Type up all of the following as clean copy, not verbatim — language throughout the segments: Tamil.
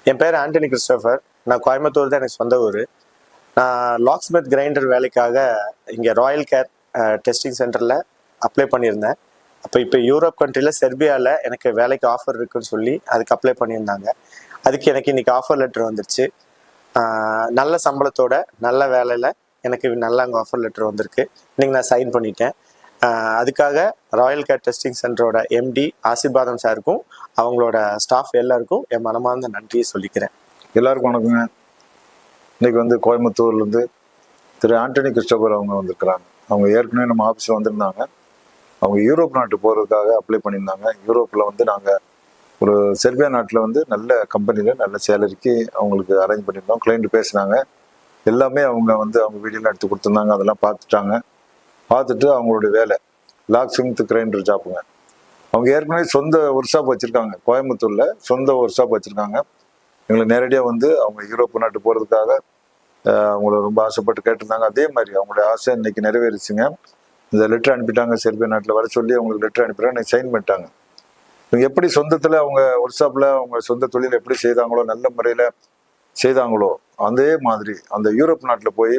என் பேர் ஆண்டனி கிறிஸ்டோஃபர். நான் கோயம்புத்தூர் தான் எனக்கு சொந்த ஊர். நான் லாக்ஸ்மித் கிரைண்டர் வேலைக்காக இங்கே ராயல் கேர் டெஸ்டிங் சென்டரில் அப்ளை பண்ணியிருந்தேன். இப்போ யூரோப் கண்ட்ரியில் செர்பியாவில் எனக்கு வேலைக்கு ஆஃபர் இருக்குன்னு சொல்லி அதுக்கு அப்ளை பண்ணியிருந்தாங்க. அதுக்கு எனக்கு இன்றைக்கி ஆஃபர் லெட்டர் வந்துருச்சு. நல்ல சம்பளத்தோட நல்ல வேலையில் எனக்கு நல்ல அங்கே ஆஃபர் லெட்டர் வந்திருக்கு. இன்றைக்கி நான் சைன் பண்ணிட்டேன். அதுக்காக ராயல் கேர் டெஸ்டிங் சென்டரோட எம்டி ஆசீர்வாதம் சாருக்கும் அவங்களோட ஸ்டாஃப் எல்லாருக்கும் என் மனமார்ந்த நன்றியை சொல்லிக்கிறேன். எல்லாருக்கும் வணக்கங்க. இன்னைக்கு வந்து கோயம்புத்தூர்லேருந்து திரு ஆண்டனி கிறிஸ்டோபர் அவங்க வந்திருக்கிறாங்க. அவங்க ஏற்கனவே நம்ம ஆஃபீஸில் வந்திருந்தாங்க. அவங்க யூரோப் நாட்டு போகிறதுக்காக அப்ளை பண்ணியிருந்தாங்க. யூரோப்பில் வந்து நாங்கள் ஒரு செர்பியா நாட்டில் வந்து நல்ல கம்பெனியில் நல்ல சேலரிக்கு அவங்களுக்கு அரேஞ்ச் பண்ணியிருந்தோம். கிளைண்ட் பேசினாங்க. எல்லாமே அவங்க வந்து அவங்க வீடியோலாம் எடுத்து கொடுத்துருந்தாங்க. அதெல்லாம் பார்த்துட்டு அவங்களுடைய வேலை லாக்ஸ்மித் கிரைண்டர் ஜாப்புங்க. அவங்க ஏற்கனவே சொந்த ஒர்க் ஷாப் வச்சுருக்காங்க. கோயம்புத்தூரில் சொந்த ஒர்க் ஷாப் வச்சுருக்காங்க. எங்களுக்கு நேரடியாக வந்து அவங்க யூரோப் நாட்டு போகிறதுக்காக அவங்கள ரொம்ப ஆசைப்பட்டு கேட்டிருந்தாங்க. அதே மாதிரி அவங்களுடைய ஆசை இன்னைக்கு நிறைவேறிச்சுங்க. இந்த லெட்டர் அனுப்பிட்டாங்க. செர்பியா நாட்டில் வர சொல்லி அவங்களுக்கு லெட்டர் அனுப்பிட்டாங்க. இன்னைக்கு சைன் பண்ணிட்டாங்க. இவங்க எப்படி சொந்தத்தில் அவங்க ஒர்க் ஷாப்பில் அவங்க சொந்த தொழில் எப்படி செய்தாங்களோ, நல்ல முறையில் செய்தாங்களோ, அதே மாதிரி அந்த யூரோப் நாட்டில் போய்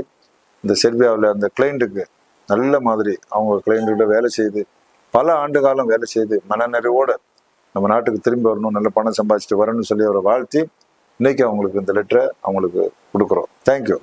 இந்த செர்பியாவில் அந்த கிளைண்ட்டுக்கு நல்ல மாதிரி அவங்க கிளைண்ட்டுக்கிட்ட வேலை செய்து பல ஆண்டு காலம் வேலை செய்து மனநிறைவோடு நம்ம நாட்டுக்கு திரும்பி வரணும், நல்ல பணம் சம்பாதிச்சுட்டு வரணும்னு சொல்லி அவரை வாழ்த்தி இன்னைக்கு அவங்களுக்கு இந்த லெட்டரை அவங்களுக்கு கொடுக்குறோம். தேங்க்யூ.